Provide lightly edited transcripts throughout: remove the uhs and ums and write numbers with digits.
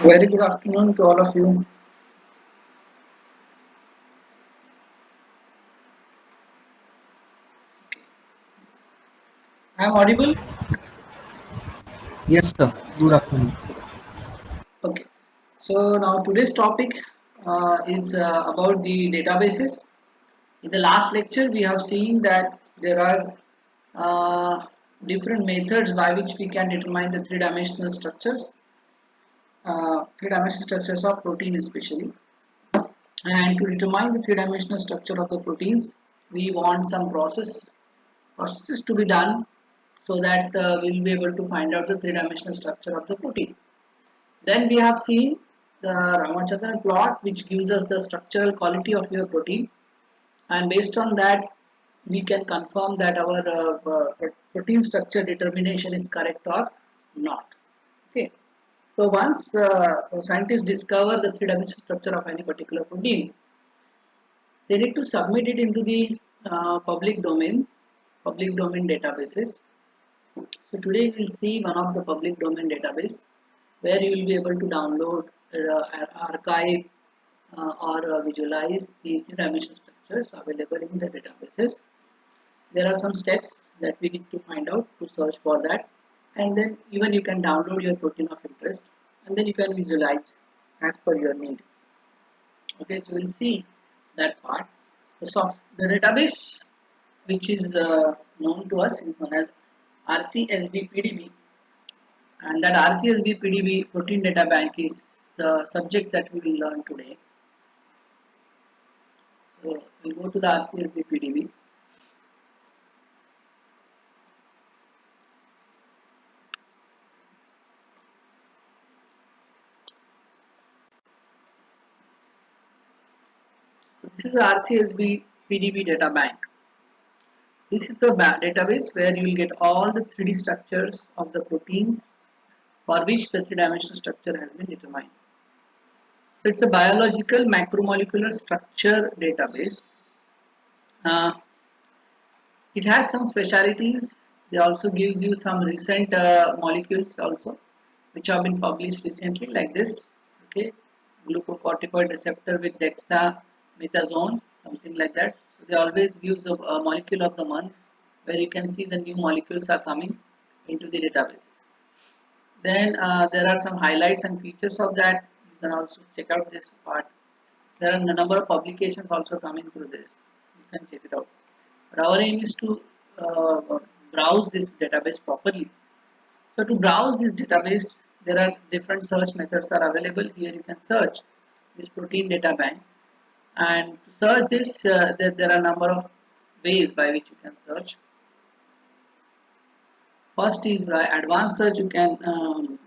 Very good afternoon to all of you. I am audible? Yes, sir. Good afternoon. Okay. So now today's topic is about the databases. In the last lecture, we have seen that there are different methods by which we can determine the three-dimensional structures of protein especially. And to determine the three-dimensional structure of the proteins, we want some processes to be done so that we'll be able to find out the three-dimensional structure of the protein. Then we have seen the Ramachandran plot, which gives us the structural quality of your protein, and based on that, we can confirm that our protein structure determination is correct or not. Okay. So once scientists discover the three-dimensional structure of any particular protein, they need to submit it into the public domain databases. So today we'll see one of the public domain database where you will be able to download, archive, or visualize the three-dimensional structures available in the databases. There are some steps that we need to find out to search for that, and then even you can download your protein of interest, and then you can visualize as per your need. Okay, so we'll see that part. The database which is known to us is known as RCSB-PDB, and that RCSB-PDB protein data bank is the subject that we will learn today. So we'll go to the RCSB-PDB. So this is the RCSB-PDB data bank. This is a database where you will get all the 3D structures of the proteins for which the three-dimensional structure has been determined. So it's a biological macromolecular structure database. Uh, it has some specialities. They also give you some recent molecules also, which have been published recently, like this. Okay, glucocorticoid receptor with dexamethasone, something like that. So they always gives a molecule of the month, where you can see the new molecules are coming into the databases. Then there are some highlights and features of that. You can also check out this part. There are a number of publications also coming through this. You can check it out. But our aim is to browse this database properly. So to browse this database, there are different search methods are available. Here you can search this protein data bank. And to search this, there are a number of ways by which you can search. First is advanced search. You can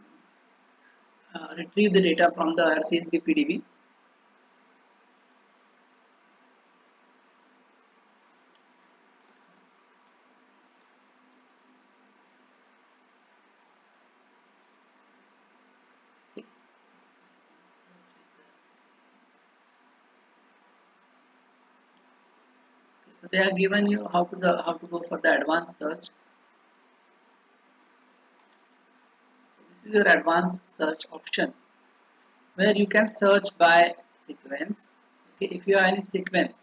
retrieve the data from the RCSB PDB. So they are given you how to go for the advanced search. So this is your advanced search option where you can search by sequence. Okay, if you have any sequence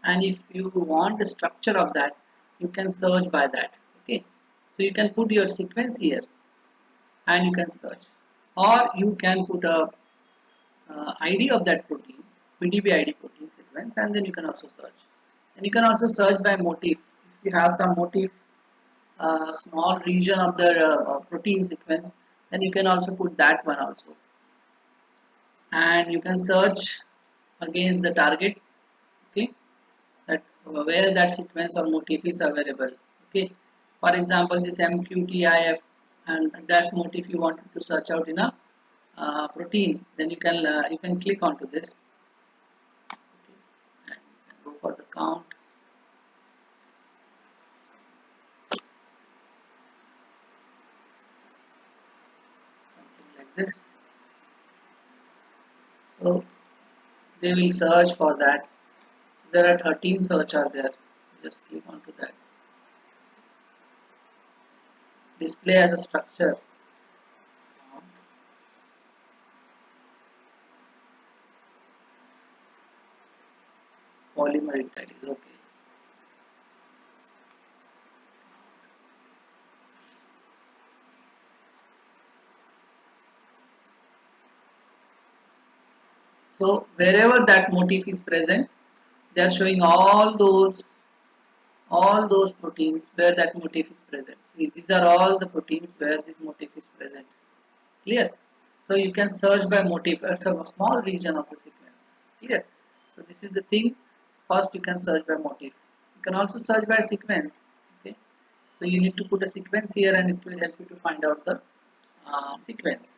and if you want the structure of that, you can search by that. Okay, so you can put your sequence here and you can search, or you can put a ID of that protein, PDB ID protein sequence, and then you can also search. And you can also search by motif. If you have some motif, small region of the protein sequence, then you can also put that one also. And you can search against the target, okay, that where that sequence or motif is available. Okay, for example, this MQTIF and dash motif you wanted to search out in a protein, then you can click onto this. Okay, and go for the count, something like this. So they will search for that. So there are 13 search are there. Just click onto that. Display as a structure. polymeric okay. So wherever that motif is present, they are showing all those proteins where that motif is present. See, these are all the proteins where this motif is present. Clear? So you can search by motif. It's a small region of the sequence. Clear? So this is the thing. First you can search by motif. You can also search by sequence. Okay. So you need to put a sequence here and it will help you to find out the sequence.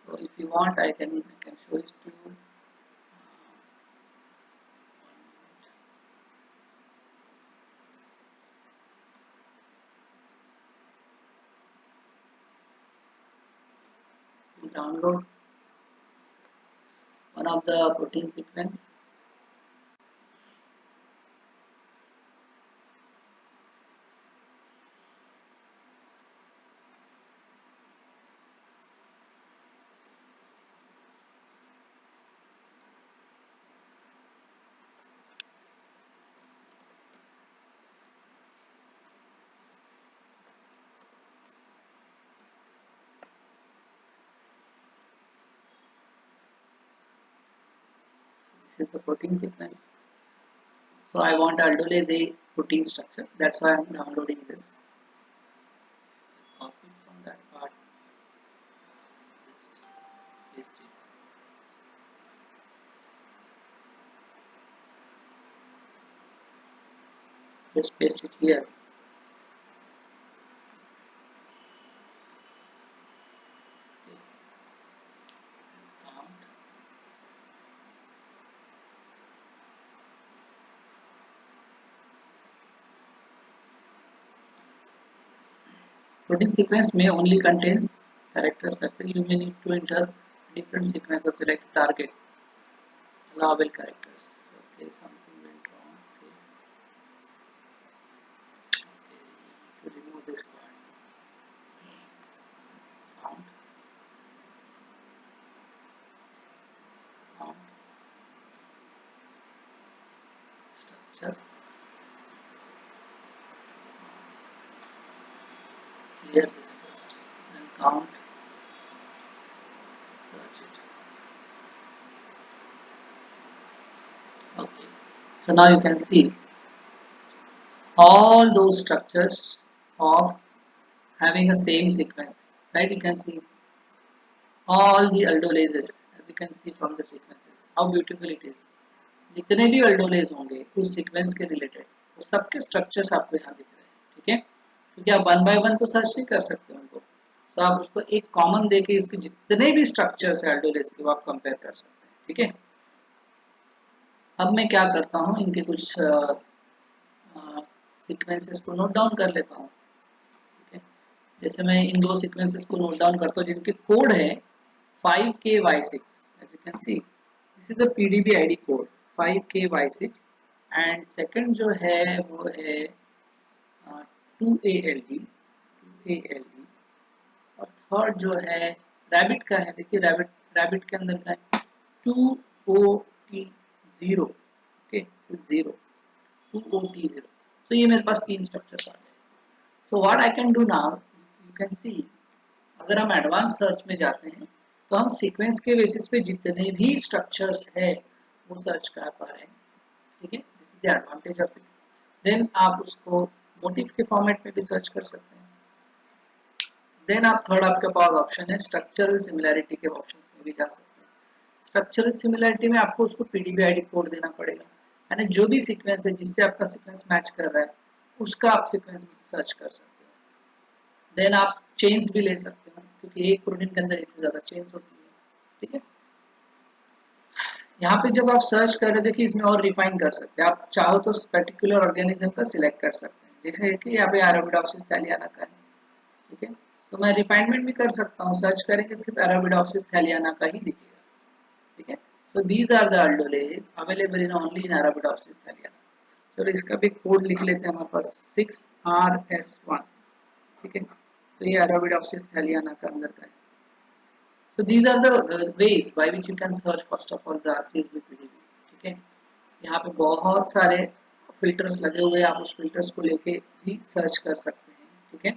So if you want, I can show it to you. You download one of the protein sequence. This is the protein sequence. So I want aldolase A protein structure. That's why I'm downloading this. Copy from that part. Just paste it. Just paste it here. Okay. Count. Protein sequence may only contains character structure. You may need to enter different sequences, select target, allowable characters. Okay, something went wrong. Okay, okay, to remove this part. Count, count, structure, clear this first, then count, search it. Okay, so now you can see all those structures of having a same sequence, right? You can see all the aldolases as you can see from the sequences. How beautiful it is. जितने भी अल्डोलेज होंगे उस sequence के related वो सबके structures आपको यहाँ दिख रहे हैं ठीक है क्योंकि आप वन बाय वन तो सर्च नहीं कर सकते उनको तो आप उसको एक कॉमन देके इसके जितने भी स्ट्रक्चर्स है अल्डोलेज के वो आप कंपेयर कर सकते हैं ठीक है अब मैं क्या करता हूँ इनके कुछ सीक्वेंसेस को नोट डाउन कर लेता हूँ ठीक है जैसे मैं इन दो सीक्वेंसेस को नोट डाउन करता हूँ जिनके कोड है 5KY6 as you can see this is the PDB ID code 5KY6 and second जो है वो है 2ALD और थर्ड जो है रैबिट का है देखिए रैबिट रैबिट के अंदर का है 2OT0 ओके 2OT0 तो ये मेरे पास तीन स्ट्रक्चर्स आ गए so what I can do now you can see अगर हम एडवांस सर्च में जाते हैं तो हम सीक्वेंस के बेसिस पे जितने भी स्ट्रक्चर्स है वो सर्च कर पा रहे हैं ठीक है this is the advantage of it then आप उसको मोटिव के फॉर्मेट में भी सर्च कर सकते हैं देन आप थर्ड आपके पास ऑप्शन है स्ट्रक्चरल सिमिलैरिटी के ऑप्शन में भी जा सकते हैं स्ट्रक्चरल सिमिलैरिटी में आपको उसको पीडीबी आईडी कोड देना पड़ेगा यानी जो भी सीक्वेंस है जिससे आपका सीक्वेंस मैच कर रहा है उसका आप सीक्वेंस सर्च कर सकते हैं देन आप चेन्स भी ले सकते हैं क्योंकि एक प्रोटीन के अंदर एक से ज्यादा चेन्स होती है ठीक है यहाँ पे जब आप सर्च कर रहे थे कि इसमें और रिफाइन कर सकते हैं आप चाहो तो पर्टिकुलर ऑर्गेनिज्म का सिलेक्ट कर सकते हैं जैसे कि यहाँ पे अरेबिडोप्सिस थैलियाना का है ठीक है तो मैं रिफाइनमेंट भी कर सकता हूँ सर्च करेंगे सिर्फ अरेबिडोप्सिस थैलियाना का ही दिखेगा ठीक है so these are the aldolase available in only in Arabidopsis thaliana चलो इसका भी कोड लिख लेते हैं हमारे पास 6RS1 ठीक है तो ये अरेबिडोप्सिस थैलियाना का अंदर का है so these are the ways by which you can search first of all the CSV PDB ठीक है यहाँ पे बहुत सारे फिल्टर्स लगे हुए हैं, आप उस फिल्टर्स को लेके भी सर्च कर सकते हैं। ठीक है,